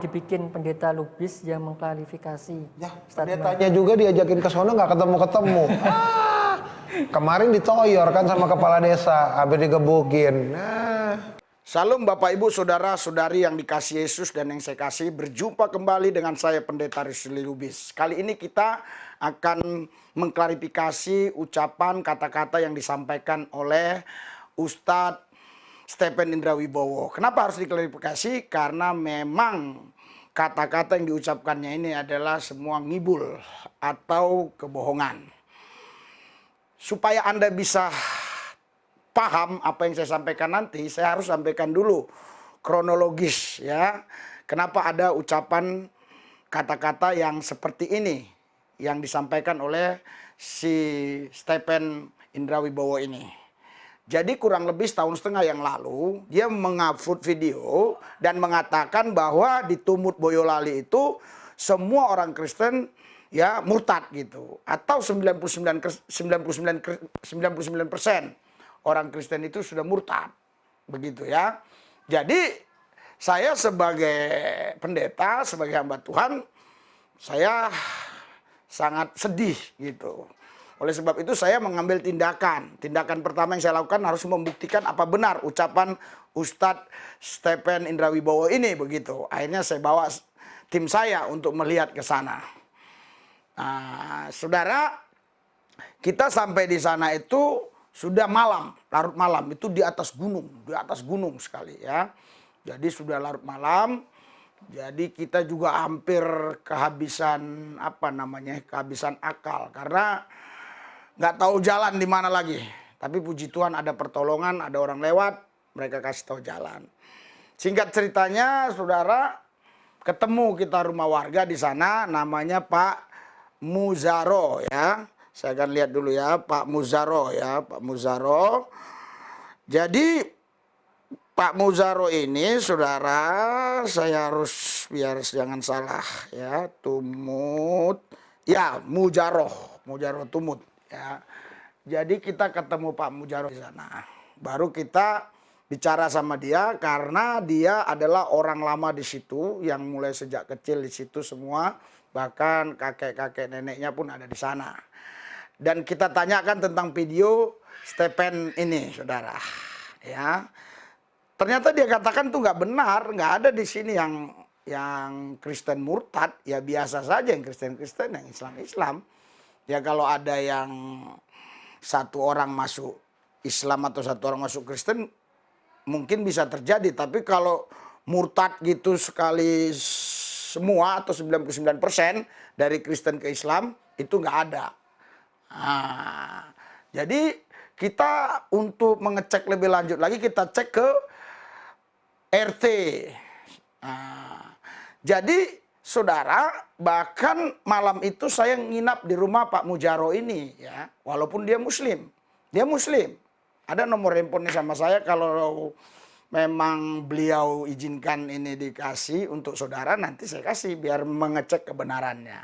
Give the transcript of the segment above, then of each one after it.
Dibikin pendeta Lubis yang mengklarifikasi. Ya, pendetanya juga diajakin ke sono nggak ketemu-ketemu. Kemarin ditoyor kan sama kepala desa, habis digebukin. Salam Bapak Ibu Saudara-saudari yang dikasihi Yesus dan yang saya kasih. Berjumpa kembali dengan saya Pendeta Rusli Lubis. Kali ini kita akan mengklarifikasi ucapan kata-kata yang disampaikan oleh Ustadz Stephen Indra Wibowo. Kenapa harus diklarifikasi? Karena memang kata-kata yang diucapkannya ini adalah semua ngibul atau kebohongan. Supaya Anda bisa paham apa yang saya sampaikan nanti, saya harus sampaikan dulu kronologis ya. Kenapa ada ucapan kata-kata yang seperti ini yang disampaikan oleh si Stephen Indra Wibowo ini. Jadi kurang lebih setahun setengah yang lalu dia mengupload video dan mengatakan bahwa di Tumut Boyolali itu semua orang Kristen ya murtad gitu, atau 99% orang Kristen itu sudah murtad, begitu ya. Jadi saya sebagai pendeta, sebagai hamba Tuhan, saya sangat sedih gitu. Oleh sebab itu saya mengambil tindakan. Tindakan pertama yang saya lakukan harus membuktikan apa benar ucapan Ustadz Stephen Indra Wibowo ini begitu. Akhirnya saya bawa tim saya untuk melihat ke sana. Nah, saudara, kita sampai di sana itu sudah malam, larut malam, itu di atas gunung sekali ya. Jadi sudah larut malam, jadi kita juga hampir kehabisan kehabisan akal karena nggak tahu jalan di mana lagi. Tapi puji Tuhan ada pertolongan, ada orang lewat, mereka kasih tahu jalan. Singkat ceritanya, saudara, ketemu kita rumah warga di sana, namanya Pak Muzaro ya. Saya akan lihat dulu ya, Pak Muzaro ya, Pak Muzaro. Jadi Pak Muzaro ini, saudara, saya harus biar jangan salah ya, Tumut, ya Mujaro Tumut ya. Jadi kita ketemu Pak Mujaro di sana. Baru kita bicara sama dia karena dia adalah orang lama di situ yang mulai sejak kecil di situ semua. Bahkan kakek-kakek neneknya pun ada di sana. Dan kita tanyakan tentang video Stephen ini, saudara. Ya, ternyata dia katakan tuh nggak benar, nggak ada di sini yang Kristen murtad. Ya biasa saja yang Kristen-Kristen, yang Islam-Islam. Ya kalau ada yang satu orang masuk Islam atau satu orang masuk Kristen mungkin bisa terjadi. Tapi kalau murtad gitu sekali semua atau 99% dari Kristen ke Islam itu nggak ada. Nah, jadi kita untuk mengecek lebih lanjut lagi kita cek ke RT. Nah, jadi saudara, bahkan malam itu saya nginap di rumah Pak Mujaro ini ya, walaupun dia Muslim. Dia Muslim. Ada nomor handphone sama saya kalau memang beliau izinkan ini dikasih untuk saudara, nanti saya kasih biar mengecek kebenarannya.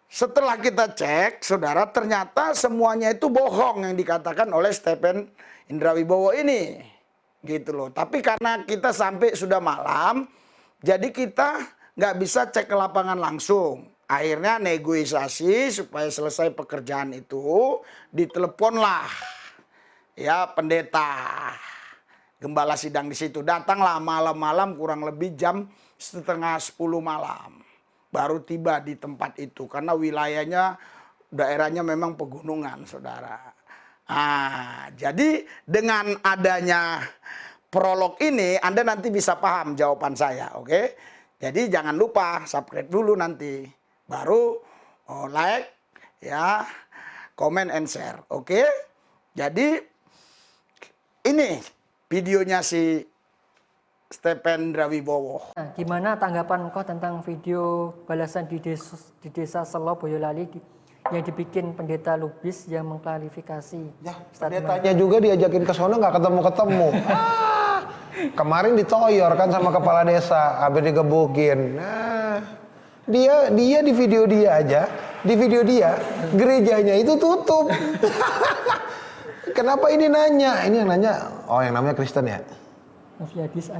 Setelah kita cek, saudara, ternyata semuanya itu bohong yang dikatakan oleh Stephen Indra Wibowo ini. Gitu loh. Tapi karena kita sampai sudah malam, jadi kita nggak bisa cek ke lapangan langsung. Akhirnya negosiasi supaya selesai pekerjaan itu, diteleponlah ya pendeta. Gembala sidang di situ. Datanglah malam-malam kurang lebih jam setengah 10 malam. Baru tiba di tempat itu. Karena wilayahnya, daerahnya memang pegunungan, saudara. Nah, jadi dengan adanya prolog ini, Anda nanti bisa paham jawaban saya, oke? Jadi jangan lupa subscribe dulu nanti. Baru like, ya, comment and share, oke? Jadi ini videonya si Stephen Indra Wibowo. Nah, gimana tanggapan kau tentang video balasan di desa Selo Boyolali yang dibikin pendeta Lubis yang mengklarifikasi? Ya, pendetanya juga diajakin ke sono nggak ketemu-ketemu. Kemarin ditoyor kan sama kepala desa, habis digebukin. Dia di video dia aja, di video dia gerejanya itu tutup. Kenapa ini nanya? Ini yang nanya, oh yang namanya Kristen ya? Noviadis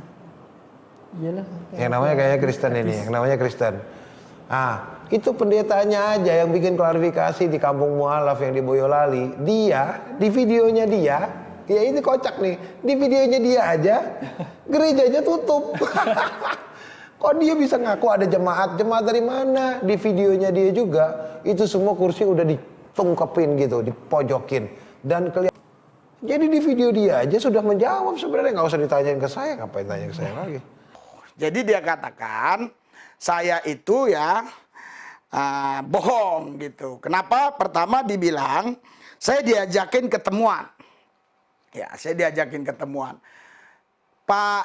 Iyalah. Yang namanya kayaknya Kristen ini, yang namanya Kristen. Ah, itu pendetanya aja yang bikin klarifikasi di Kampung Mualaf yang di Boyolali. Dia, di videonya dia, ya ini kocak nih, di videonya dia aja, gerejanya tutup. Kok dia bisa ngaku ada jemaat? Jemaat dari mana? Di videonya dia juga, itu semua kursi udah ditungkepin gitu, dipojokin. Dan kelihatan. Jadi di video dia aja sudah menjawab sebenarnya, nggak usah ditanyain ke saya, ngapain tanya ke saya lagi. Jadi dia katakan, saya itu ya bohong gitu. Kenapa? Pertama dibilang, saya diajakin ketemuan. Ya, saya diajakin ketemuan. Pak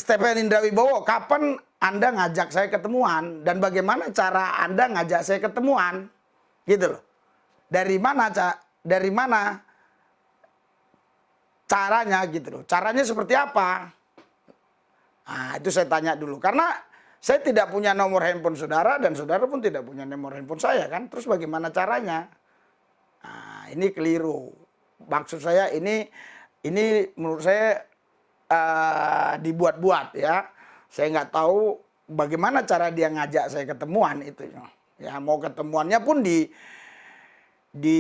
Stephen Indra Wibowo, kapan Anda ngajak saya ketemuan? Dan bagaimana cara Anda ngajak saya ketemuan? Gitu loh. Dari mana caranya gitu loh. Caranya seperti apa? Nah, itu saya tanya dulu. Karena saya tidak punya nomor handphone saudara dan saudara pun tidak punya nomor handphone saya kan. Terus bagaimana caranya? Nah, ini keliru. Maksud saya ini menurut saya dibuat-buat ya. Saya nggak tahu bagaimana cara dia ngajak saya ketemuan itu. Ya mau ketemuannya pun di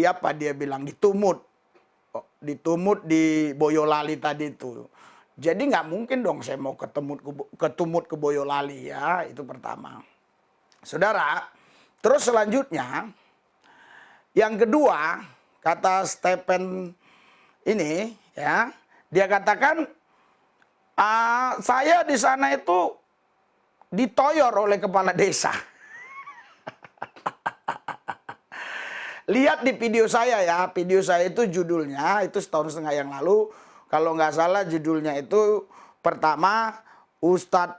apa dia bilang ditumut di Boyolali tadi itu. Jadi nggak mungkin dong saya mau ketumut ke Boyolali ya, itu pertama. Saudara, terus selanjutnya yang kedua kata Stephen ini ya, dia katakan saya di sana itu ditoyor oleh kepala desa. Lihat di video saya ya, video saya itu judulnya itu setahun setengah yang lalu. Kalau nggak salah judulnya itu pertama Ustadz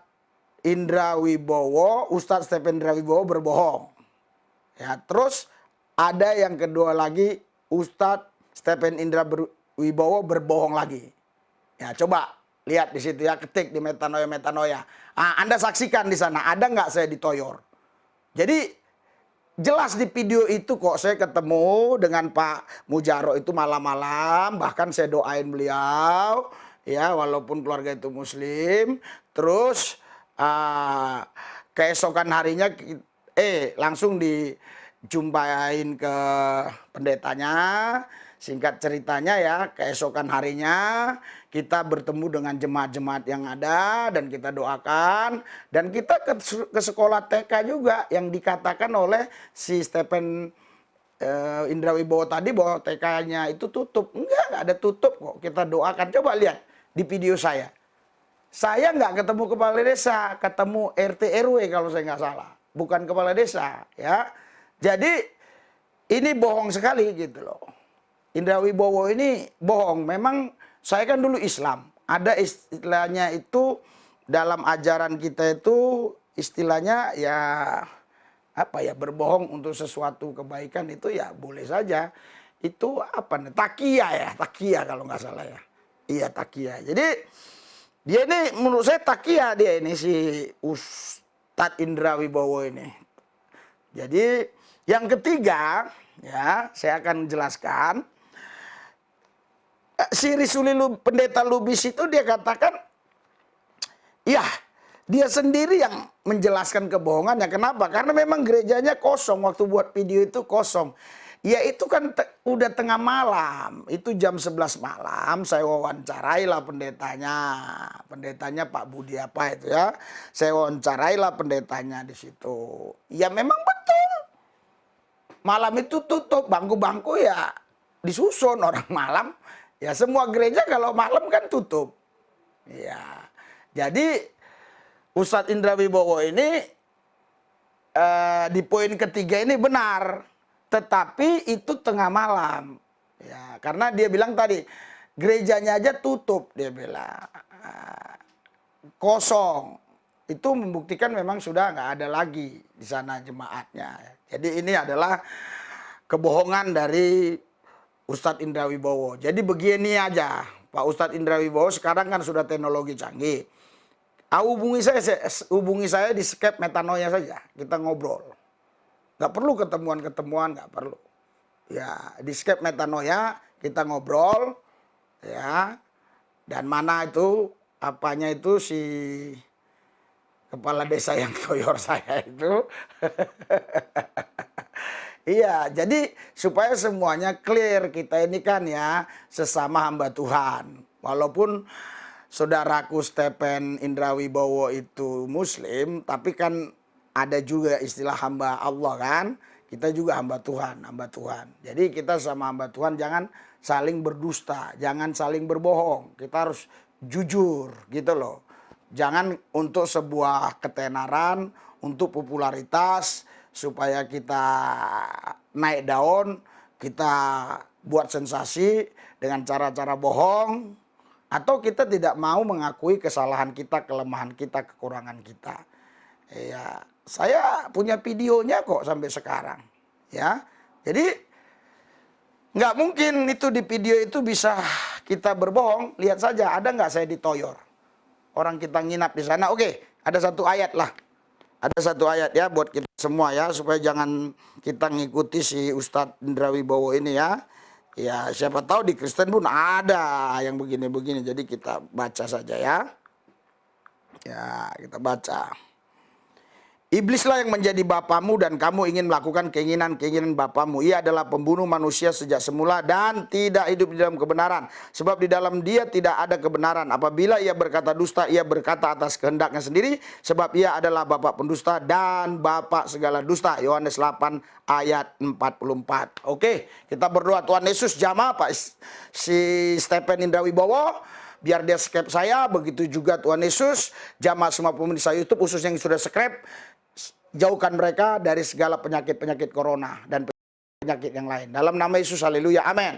Stephen Indra Wibowo berbohong. Ya, terus ada yang kedua lagi Ustadz Stephen Indra Wibowo berbohong lagi. Ya, coba lihat di situ ya, ketik di metanoia. Anda saksikan di sana, ada nggak saya ditoyor? Jadi jelas di video itu kok saya ketemu dengan Pak Mujaro itu malam-malam, bahkan saya doain beliau ya walaupun keluarga itu muslim. Terus keesokan harinya langsung dijumpain ke pendetanya. Singkat ceritanya ya, keesokan harinya kita bertemu dengan jemaat-jemaat yang ada dan kita doakan. Dan kita ke sekolah TK juga yang dikatakan oleh si Stephen Indra Wibowo tadi bahwa TK-nya itu tutup. Enggak ada tutup kok, kita doakan. Coba lihat di video saya. Saya nggak ketemu kepala desa, ketemu RT RW kalau saya nggak salah. Bukan kepala desa ya. Jadi ini bohong sekali gitu loh. Indra Wibowo ini bohong. Memang saya kan dulu Islam. Ada istilahnya itu dalam ajaran kita itu istilahnya ya apa ya, berbohong untuk sesuatu kebaikan itu ya boleh saja. Itu apa nih? Takia ya, takia kalau nggak salah ya. Iya takia. Jadi dia ini menurut saya takia dia ini si Ustadz Indra Wibowo ini. Jadi yang ketiga ya saya akan jelaskan. Si Risuli pendeta Lubis itu dia katakan, ya dia sendiri yang menjelaskan kebohongannya. Kenapa? Karena memang gerejanya kosong waktu buat video itu kosong. Ya itu kan udah tengah malam, itu jam 11 malam saya wawancarailah pendetanya. Pendetanya Pak Budi apa itu ya. Saya wawancarailah pendetanya di situ. Ya memang betul. Malam itu tutup, bangku-bangku ya disusun orang malam. Ya semua gereja kalau malam kan tutup. Ya. Jadi Ustadz Indra Wibowo ini di poin ketiga ini benar. Tetapi itu tengah malam. Ya, karena dia bilang tadi gerejanya aja tutup, dia bilang. Kosong. Itu membuktikan memang sudah nggak ada lagi di sana jemaatnya. Jadi ini adalah kebohongan dari Ustadz Indra Wibowo. Jadi begini aja, Pak Ustadz Indra Wibowo sekarang kan sudah teknologi canggih. Hubungi saya di Skype metanoia saja, kita ngobrol. Gak perlu ketemuan-ketemuan, gak perlu. Ya di Skype metanoia kita ngobrol, ya. Dan mana itu apanya itu si kepala desa yang toyor saya itu. Iya, jadi supaya semuanya clear, kita ini kan ya sesama hamba Tuhan. Walaupun saudaraku Stephen Indrawibowo itu Muslim, tapi kan ada juga istilah hamba Allah kan. Kita juga hamba Tuhan, hamba Tuhan. Jadi kita sama hamba Tuhan jangan saling berdusta, jangan saling berbohong. Kita harus jujur gitu loh. Jangan untuk sebuah ketenaran, untuk popularitas, supaya kita naik daun, kita buat sensasi dengan cara-cara bohong, atau kita tidak mau mengakui kesalahan kita, kelemahan kita, kekurangan kita. Ya, saya punya videonya kok sampai sekarang. Ya, jadi nggak mungkin itu di video itu bisa kita berbohong. Lihat saja, ada nggak saya ditoyor? Orang kita nginap di sana. Oke, ada satu ayat lah. Ada satu ayat ya buat kita semua ya, supaya jangan kita ngikuti si Ustadz Indrawibowo ini ya. Ya siapa tahu di Kristen pun ada yang begini-begini, jadi kita baca saja ya. Ya kita baca. Iblislah yang menjadi bapamu dan kamu ingin melakukan keinginan-keinginan bapamu. Ia adalah pembunuh manusia sejak semula dan tidak hidup di dalam kebenaran. Sebab di dalam dia tidak ada kebenaran. Apabila ia berkata dusta, ia berkata atas kehendaknya sendiri. Sebab ia adalah bapak pendusta dan bapak segala dusta. Yohanes 8 ayat 44. Oke, kita berdoa. Tuhan Yesus jamah Pak si Stephen Indrawibowo. Biar dia subscribe saya, begitu juga Tuhan Yesus jamah semua pemirsa YouTube khususnya yang sudah subscribe. Jauhkan mereka dari segala penyakit-penyakit corona dan penyakit yang lain. Dalam nama Yesus, haleluya, amin.